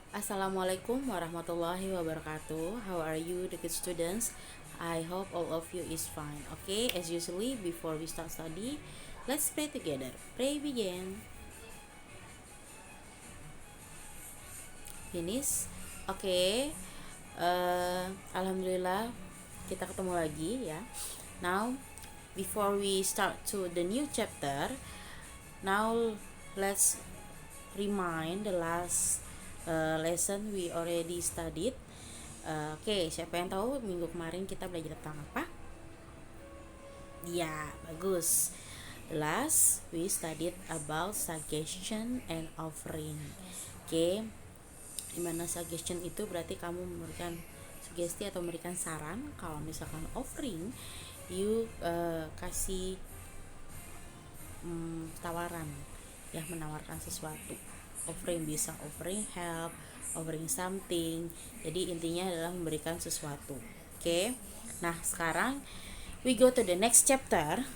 Assalamualaikum warahmatullahi wabarakatuh. How are you, the good students? I hope all of you is fine. Okay, as usually, before we start study, let's pray together. Pray begin. Finish. Oke. Alhamdulillah kita ketemu lagi ya. Now, before we start to the new chapter, now let's remind the last lesson we already studied. Oke, siapa yang tahu minggu kemarin kita belajar tentang apa? Ya, bagus. Last we studied about suggestion and offering. Oke, dimana suggestion itu berarti kamu memberikan sugesti atau memberikan saran. Kalau misalkan offering, you kasih tawaran, ya, menawarkan sesuatu. Offering bisa offering help, offering something. Jadi intinya adalah memberikan sesuatu. Oke. Nah, sekarang we go to the next chapter.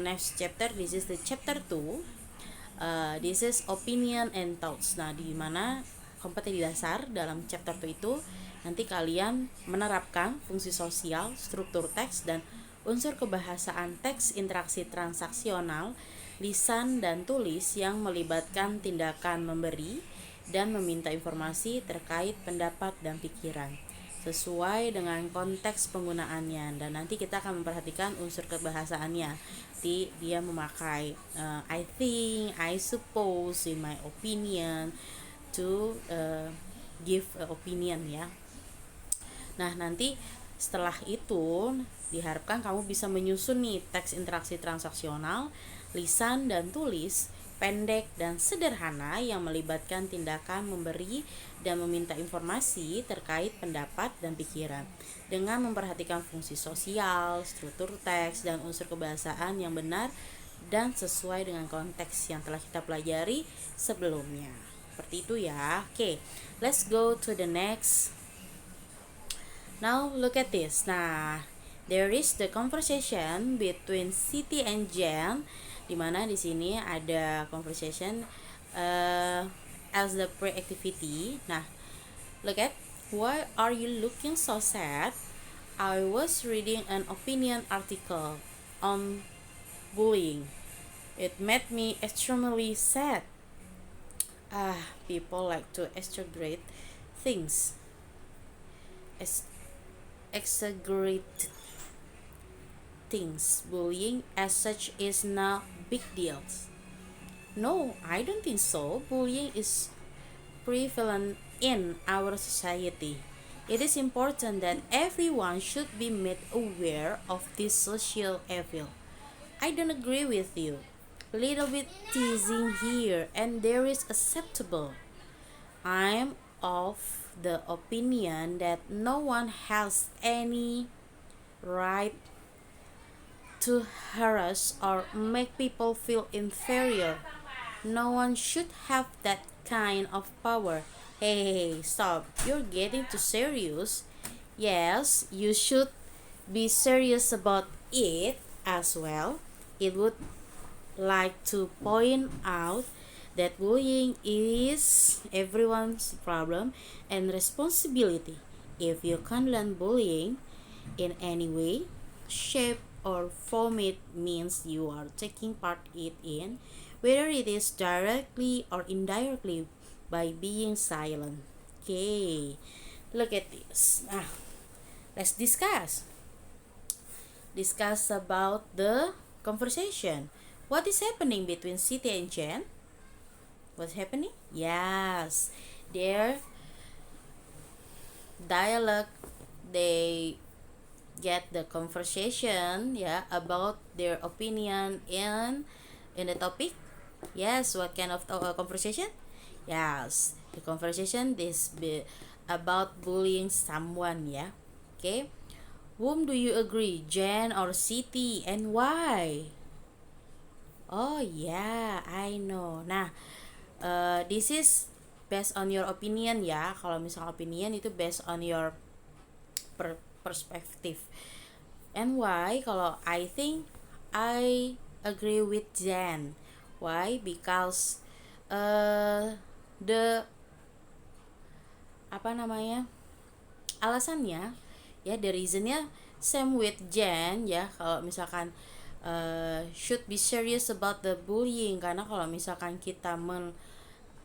Next chapter, this is the chapter 2. This is opinion and thoughts. Nah, di mana kompetisi dasar dalam chapter 2 itu nanti kalian menerapkan fungsi sosial, struktur teks dan unsur kebahasaan teks interaksi transaksional, lisan dan tulis yang melibatkan tindakan memberi dan meminta informasi terkait pendapat dan pikiran sesuai dengan konteks penggunaannya. Dan nanti kita akan memperhatikan unsur kebahasaannya. Dia memakai I think, I suppose, in my opinion to give opinion ya. Nah, nanti setelah itu diharapkan kamu bisa menyusun nih teks interaksi transaksional, lisan dan tulis pendek dan sederhana yang melibatkan tindakan memberi dan meminta informasi terkait pendapat dan pikiran dengan memperhatikan fungsi sosial, struktur teks dan unsur kebahasaan yang benar dan sesuai dengan konteks yang telah kita pelajari sebelumnya. Seperti itu ya. Oke, let's go to the next. Now look at this. Nah, there is the conversation between Siti and Jen, di mana di sini ada conversation as the pre-activity. Nah, look at, why are you looking so sad? I was reading an opinion article on bullying. It made me extremely sad. People like to exaggerate things. Exaggerate things. Bullying as such is not big deals. No, I don't think so. Bullying is prevalent in our society. It is important that everyone should be made aware of this social evil. I don't agree with you. Little bit teasing here and there is acceptable. I'm of the opinion that no one has any right to harass or make people feel inferior. No one should have that kind of power. Hey, stop. You're getting too serious. Yes, you should be serious about it as well. It would like to point out that bullying is everyone's problem and responsibility. If you condone bullying in any way, shape, or form, it means you are taking part in, whether it is directly or indirectly, by being silent. Okay, look at this. Now, let's discuss about the conversation. What is happening between Siti and Jen? What's happening? Yes, their dialogue, they get the conversation, yeah, about their opinion in the topic. Yes, what kind of conversation? Yes, the conversation is about bullying someone, yeah. Okay, whom do you agree, Jen or Siti, and why? Oh yeah, I know. Nah, this is based on your opinion ya. Kalau misalnya opinion itu based on your perspective. And why? Kalau I think I agree with Jen. Why? Because the alasannya ya, the reasonnya same with Jen ya. Kalau misalkan should be serious about the bullying, karena kalau misalkan kita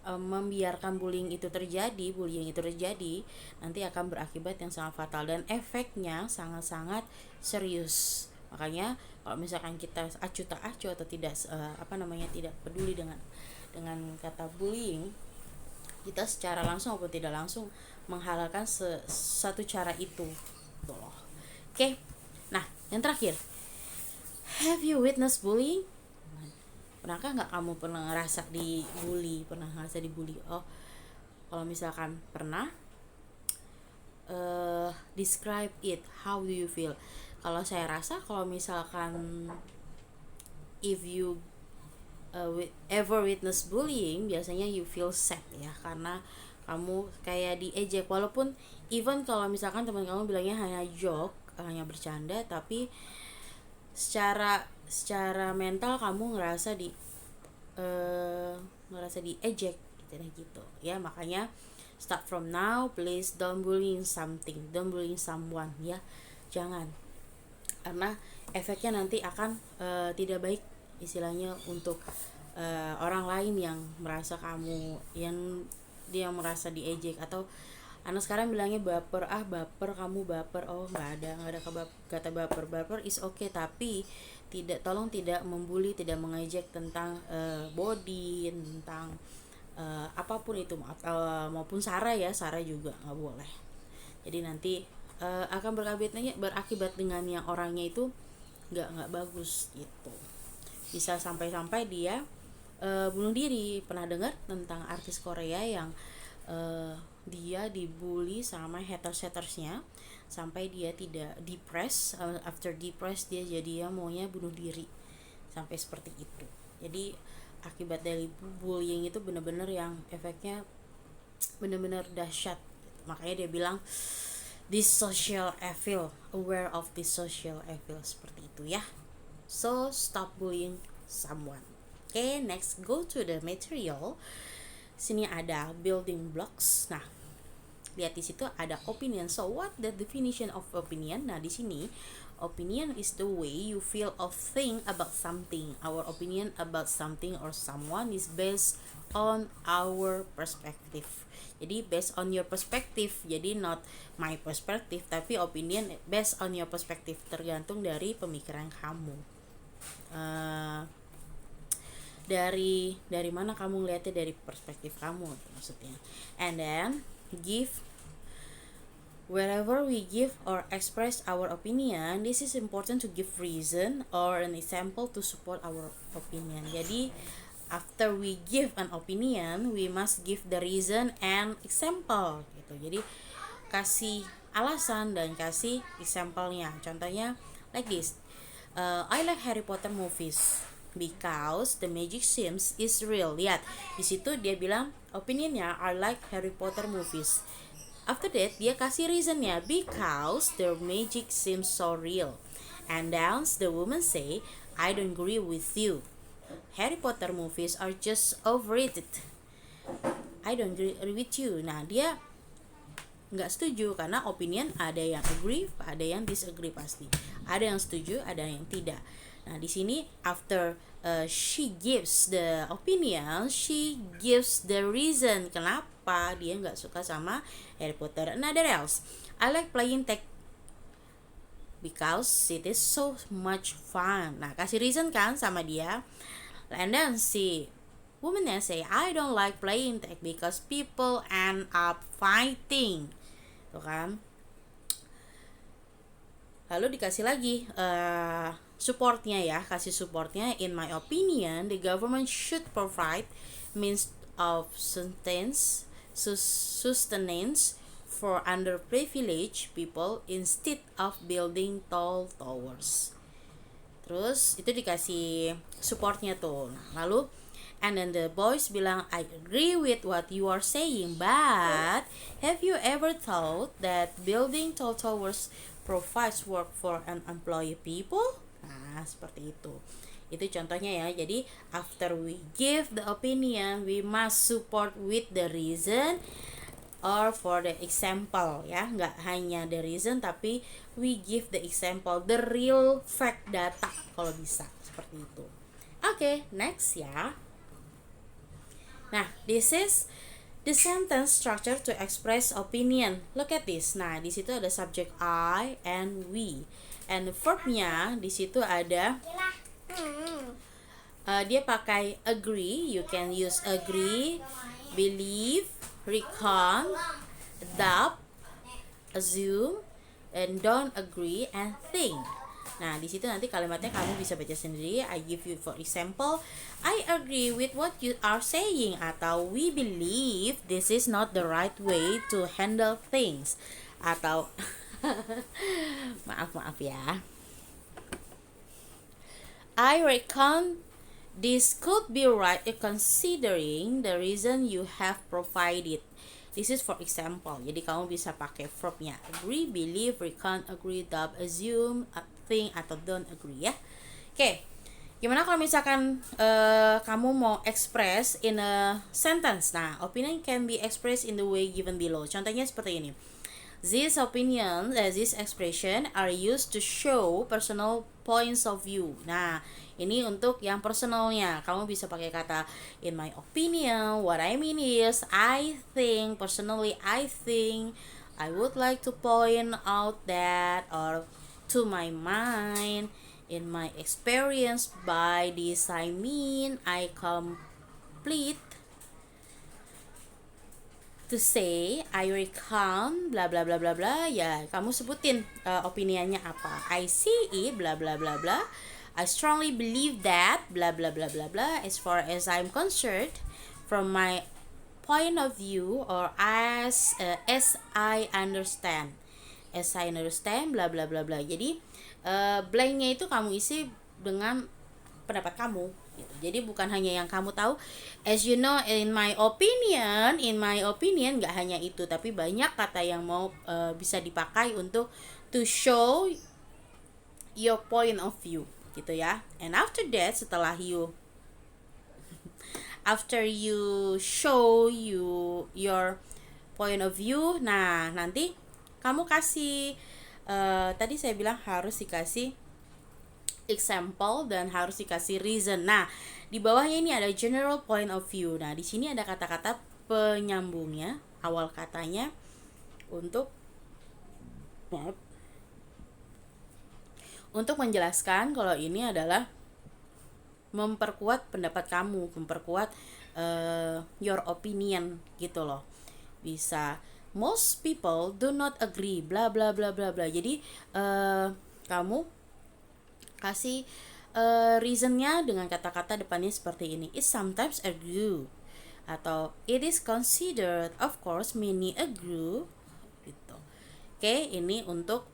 membiarkan bullying itu terjadi, nanti akan berakibat yang sangat fatal dan efeknya sangat-sangat serius. Makanya kalau misalkan kita acuh tak acuh atau tidak tidak peduli dengan kata bullying, kita secara langsung maupun tidak langsung menghalalkan satu cara itu gitu loh. Oke. Nah, yang terakhir, have you witnessed bullying? Pernahkah nggak kamu pernah ngerasa dibully? Oh, kalau misalkan pernah, describe it. How do you feel? Kalau saya rasa kalau misalkan if you ever witness bullying, biasanya you feel sad ya, karena kamu kayak diejek, walaupun even kalau misalkan teman kamu bilangnya hanya joke, hanya bercanda, tapi secara mental kamu ngerasa diejek gitu ya. Makanya start from now, please don't bullying someone ya, jangan, karena efeknya nanti akan tidak baik istilahnya untuk orang lain yang merasa kamu dia merasa diejek. Atau anak sekarang bilangnya baper, kamu baper. Oh, nggak ada kata baper is okay, tapi tolong tidak membuli, tidak mengejek tentang body, tentang apapun itu, maupun sara juga nggak boleh. Jadi nanti akan berakibat dengan yang orangnya itu nggak bagus gitu. Bisa sampai dia bunuh diri. Pernah dengar tentang artis Korea yang dia dibully sama hatersnya sampai dia tidak depressed. After depressed dia maunya bunuh diri, sampai seperti itu. Jadi akibat dari bullying itu benar-benar yang efeknya benar-benar dahsyat. Makanya dia bilang this social evil, aware of this social evil, seperti itu ya. So stop bullying someone. Okay, next go to the material. Sini ada building blocks. Nah, lihat di situ ada opinion. So what the definition of opinion? Nah, di sini opinion is the way you feel or think about something. Our opinion about something or someone is based on our perspective. Jadi based on your perspective. Jadi not my perspective, tapi opinion based on your perspective, tergantung dari pemikiran kamu. Dari mana kamu ngeliatnya, dari perspektif kamu maksudnya. And then wherever we give or express our opinion, this is important to give reason or an example to support our opinion. Jadi after we give an opinion, we must give the reason and example gitu. Jadi kasih alasan dan kasih example-nya. Contohnya like this. I like Harry Potter movies because the magic seems is real. Lihat di situ dia bilang opinionnya I like Harry Potter movies. After that dia kasih reasonnya, because the magic seems so real. And then the woman say, I don't agree with you. Harry Potter movies are just overrated. I don't agree with you. Nah, dia nggak setuju karena opinion ada yang agree, ada yang disagree pasti. Ada yang setuju, ada yang tidak. Nah, di sini after she gives the opinion, she gives the reason kenapa dia nggak suka sama Harry Potter. Another else, I like playing tag because it is so much fun. Nah, kasih reason kan sama dia. And then si womannya say, I don't like playing tag because people end up fighting. Tuh kan. Lalu dikasih lagi supportnya ya, kasih supportnya. In my opinion, the government should provide means of sustenance for underprivileged people instead of building tall towers. Terus itu dikasih supportnya tuh. Lalu and then the boys bilang, I agree with what you are saying, but have you ever thought that building tall towers provides work for unemployed people? Nah, seperti itu. Itu contohnya ya. Jadi after we give the opinion, we must support with the reason or for the example ya, nggak hanya the reason tapi we give the example, the real fact data kalau bisa seperti itu. Oke, next ya. Nah, this is the sentence structure to express opinion. Look at this. Nah, di situ ada subject I and we, and verbnya di situ ada dia pakai agree. You can use agree, believe, reckon, adopt, assume, and don't agree, and think. Nah, di situ nanti kalimatnya kamu bisa baca sendiri. I give you for example, I agree with what you are saying, atau we believe this is not the right way to handle things, atau maaf ya. I reckon this could be right considering the reason you have provided. This is for example. Jadi kamu bisa pakai verbnya agree, believe, reckon, agree, doubt, assume, think, atau don't agree ya. Oke. Gimana kalau misalkan kamu mau express in a sentence? Nah, opinion can be expressed in the way given below. Contohnya seperti ini. These opinions, this expression are used to show personal points of view. Nah, ini untuk yang personalnya. Kamu bisa pakai kata in my opinion. What I mean is, I think, personally I think, I would like to point out that, or to my mind, in my experience, by this I mean, I complete to say, I reckon, bla bla bla bla bla. Ya, kamu sebutin opiniannya apa. I see it, bla bla bla bla. I strongly believe that, bla bla bla bla bla. As far as I'm concerned, from my point of view, or as I understand, bla bla bla bla. Jadi blanknya itu kamu isi dengan pendapat kamu. Jadi bukan hanya yang kamu tahu. As you know, in my opinion, nggak hanya itu, tapi banyak kata yang mau bisa dipakai untuk to show your point of view, gitu ya. And after that, after you show your point of view, nah nanti kamu kasih tadi saya bilang harus dikasih example dan harus dikasih reason. Nah, di bawahnya ini ada general point of view. Nah, di sini ada kata-kata penyambungnya, awal katanya untuk menjelaskan kalau ini adalah memperkuat pendapat kamu, memperkuat your opinion gitu loh. Bisa most people do not agree, bla bla bla bla bla. Jadi kamu kasih reasonnya dengan kata-kata depannya seperti ini. It sometimes agree, atau it is considered, of course many agree gitu. Oke, ini untuk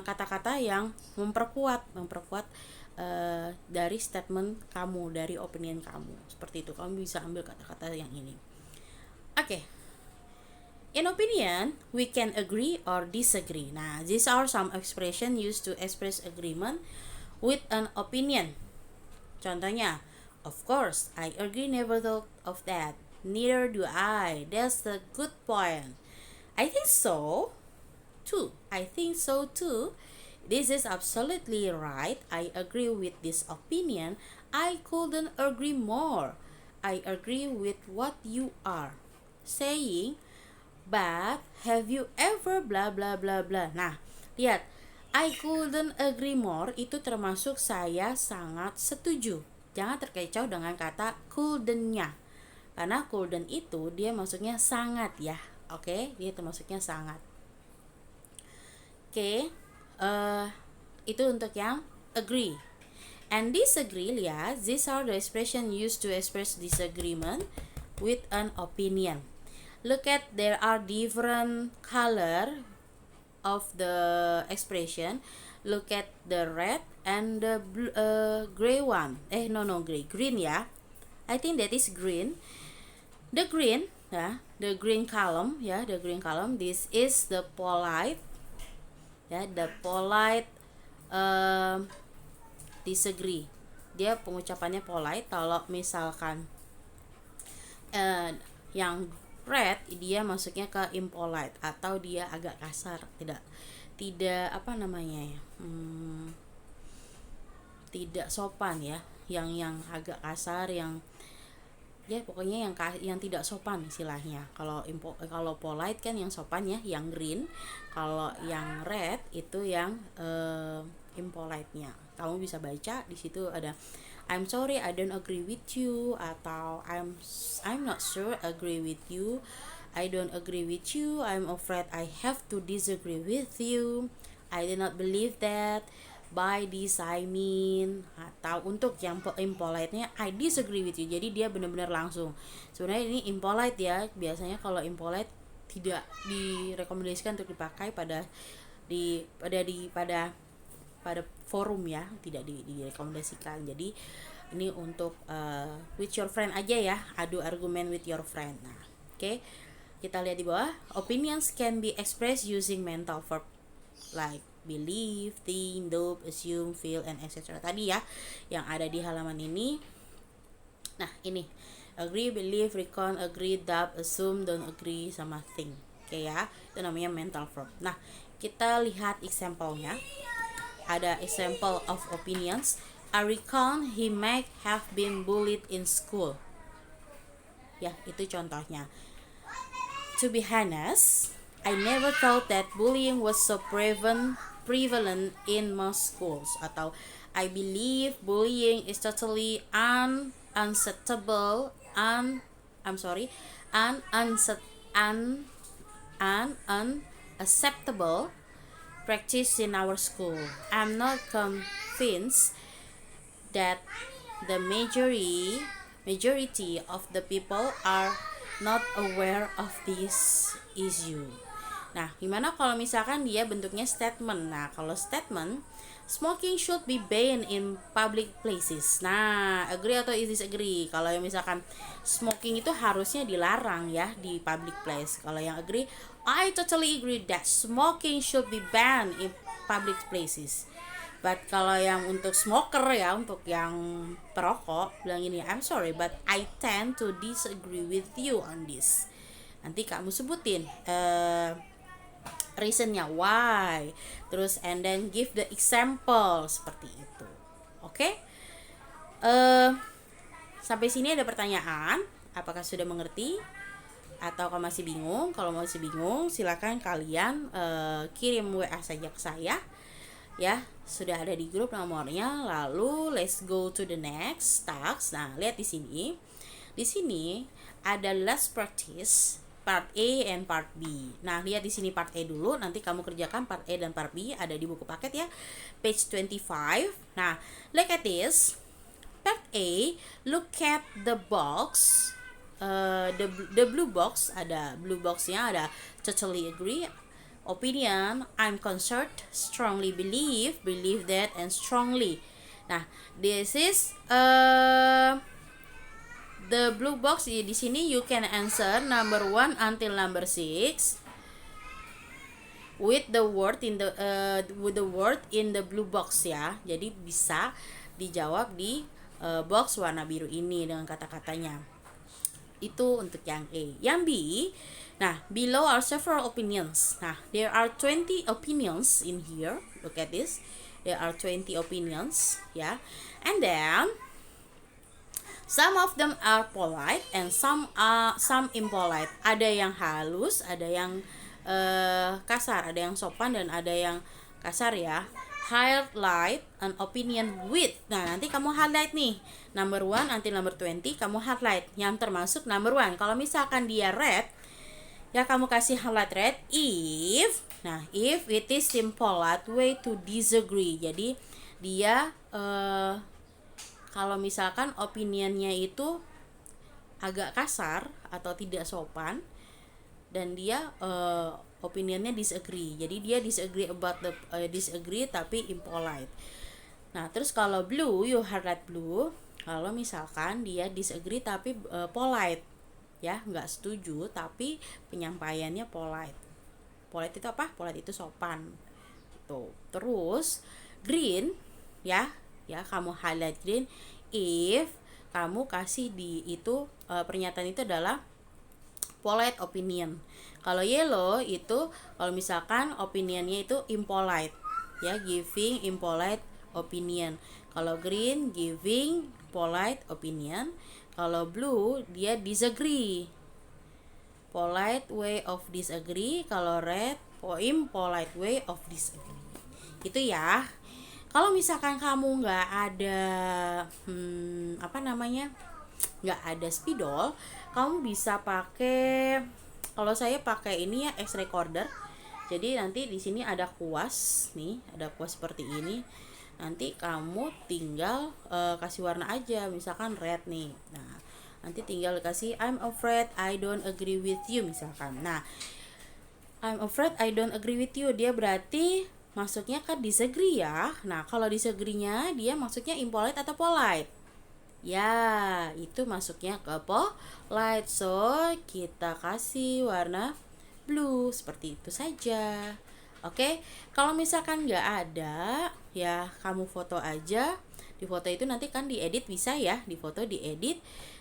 kata-kata yang memperkuat dari statement kamu, dari opinion kamu. Seperti itu, kamu bisa ambil kata-kata yang ini. Oke. In opinion, we can agree or disagree. Nah, these are some expression used to express agreement with an opinion. Contohnya, of course, I agree, never thought of that. Neither do I. That's a good point. I think so too. This is absolutely right. I agree with this opinion. I couldn't agree more. I agree with what you are saying. But have you ever bla bla bla bla. Nah, lihat, I couldn't agree more itu termasuk saya sangat setuju. Jangan terkecoh dengan kata couldn't-nya. Karena couldn't itu dia maksudnya sangat ya. Oke, dia termasuknya sangat. Oke, itu untuk yang agree. And disagree, lihat, these are the expression used to express disagreement with an opinion. Look at, there are different color of the expression. Look at the red and the gray one. Green ya. I think that is green. The green, the green column, the green column. This is the polite, the polite disagree. Dia pengucapannya polite. Kalau misalkan yang red dia masuknya ke impolite atau dia agak kasar, tidak apa namanya ya, tidak sopan ya, yang agak kasar, yang ya pokoknya yang tidak sopan istilahnya. Kalau polite kan yang sopan ya, yang green. Kalau yang red itu yang impolite-nya. Kamu bisa baca di situ ada I'm sorry I don't agree with you, atau I'm not sure agree with you, I don't agree with you, I'm afraid I have to disagree with you, I do not believe that, by this I mean. Atau untuk yang impolite-nya I disagree with you. Jadi dia benar-benar langsung. Sebenarnya ini impolite ya. Biasanya kalau impolite tidak direkomendasikan untuk dipakai pada forum ya, tidak direkomendasikan. Jadi ini untuk with your friend aja ya, adu argumen with your friend. Nah, oke. Kita lihat di bawah, opinions can be expressed using mental verb like believe, think, doubt, assume, feel, and etc. Tadi ya yang ada di halaman ini. Nah, ini agree, believe, recon, agree, doubt, assume, don't agree, sama think. Oke ya, itu namanya mental verb. Nah, kita lihat example-nya. Ada example of opinions. I reckon he might have been bullied in school. Ya, itu contohnya. To be honest, I never thought that bullying was so prevalent in most schools. Atau I believe bullying is totally unacceptable practice in our school. I'm not convinced that the majority of the people are not aware of this issue. Nah, gimana kalau misalkan dia bentuknya statement? Nah, kalau statement, smoking should be banned in public places. Nah, agree atau disagree? Kalau yang misalkan smoking itu harusnya dilarang ya di public place. Kalau yang agree, I totally agree that smoking should be banned in public places. But kalau yang untuk smoker ya, untuk yang perokok, bilang ini, I'm sorry but I tend to disagree with you on this. Nanti kamu sebutin reasonnya why, terus and then give the example, seperti itu. Oke? Sampai sini ada pertanyaan? Apakah sudah mengerti? Atau kalau masih bingung? Kalau masih bingung, silakan kalian kirim WA saja ke saya. Ya, sudah ada di grup nomornya. Lalu let's go to the next task. Nah, lihat di sini. Di sini ada let's practice part A and part B. Nah, lihat di sini part A dulu, nanti kamu kerjakan part A dan part B, ada di buku paket ya. Page 25. Nah, look at this. Part A, look at the box. The blue box, ada blue boxnya, ada totally agree, opinion, I'm concerned, strongly believe that, and strongly. Nah, this is the blue box. Di sini you can answer number 1 until number 6 with the word in the blue box ya. Jadi bisa dijawab di box warna biru ini dengan kata-katanya. Itu untuk yang A. Yang B, nah, below are several opinions. Nah, there are 20 opinions in here. Look at this. There are 20 opinions, ya. And then some of them are polite and some impolite. Ada yang halus, ada yang kasar, ada yang sopan dan ada yang kasar ya. Highlight an opinion with. Nah, nanti kamu highlight nih. Number 1 until number 20 kamu highlight yang termasuk number 1. Kalau misalkan dia red, ya kamu kasih highlight red if it is impolite way to disagree. Jadi dia kalau misalkan opinionnya itu agak kasar atau tidak sopan dan dia opinionnya disagree. Jadi dia disagree about the disagree tapi impolite. Nah, terus kalau blue, you highlight blue. Kalau misalkan dia disagree tapi polite, ya, nggak setuju tapi penyampaiannya polite. Polite itu apa? Polite itu sopan. Tuh. Terus green, ya kamu highlight green if kamu kasih di itu pernyataan itu adalah polite opinion. Kalau yellow itu kalau misalkan opinionnya itu impolite, ya, giving impolite opinion. Kalau green giving polite opinion. Kalau blue dia disagree, polite way of disagree. Kalau red impolite way of disagree. Itu ya. Kalau misalkan kamu nggak ada nggak ada spidol, kamu bisa pakai, kalau saya pakai ini ya, X recorder. Jadi nanti di sini ada kuas nih, ada kuas seperti ini. Nanti kamu tinggal kasih warna aja, misalkan red nih. Nah, nanti tinggal kasih I'm afraid I don't agree with you misalkan. Nah, I'm afraid I don't agree with you, dia berarti masuknya ke disagree ya. Nah, kalau disagree-nya dia masuknya impolite atau polite? Ya, itu masuknya ke polite. So, kita kasih warna blue seperti itu saja. Oke, kalau misalkan nggak ada, ya kamu foto aja. Di foto itu nanti kan diedit bisa ya, di foto diedit.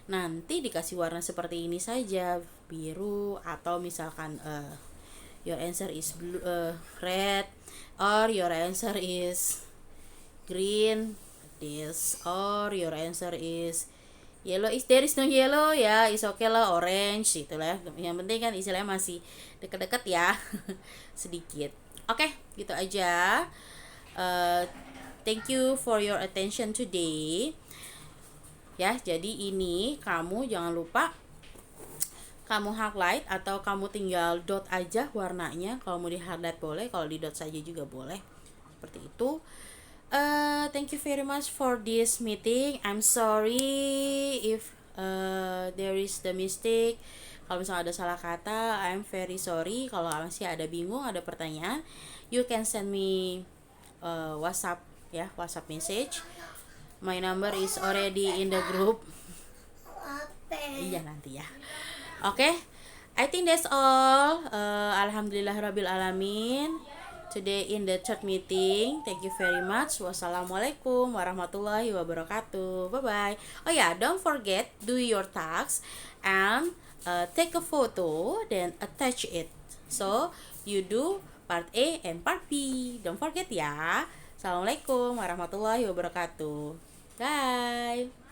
Nanti dikasih warna seperti ini saja, biru atau misalkan your answer is blue, red, or your answer is green, this, or your answer is yellow. Is there is no yellow, ya is okay lah, orange itulah. Yang penting kan istilahnya masih deket-deket ya. Sedikit. Oke, gitu aja. Thank you for your attention today. Ya, jadi ini kamu jangan lupa kamu highlight atau kamu tinggal dot aja warnanya. Kalau mau di highlight boleh, kalau di dot saja juga boleh. Seperti itu. Thank you very much for this meeting. I'm sorry if there is the mistake. Kalau misalnya ada salah kata, I'm very sorry. Kalau masih ada bingung, ada pertanyaan, you can send me WhatsApp ya, WhatsApp message. My number is already in the group. Iya nanti ya. Oke, I think that's all. Alhamdulillahirabbil alamin. Today in the third meeting. Thank you very much. Wassalamualaikum warahmatullahi wabarakatuh. Bye bye. Oh ya, don't forget do your tasks and take a photo then attach it. So you do part A and part B. Don't forget ya. Assalamualaikum warahmatullahi wabarakatuh. Bye.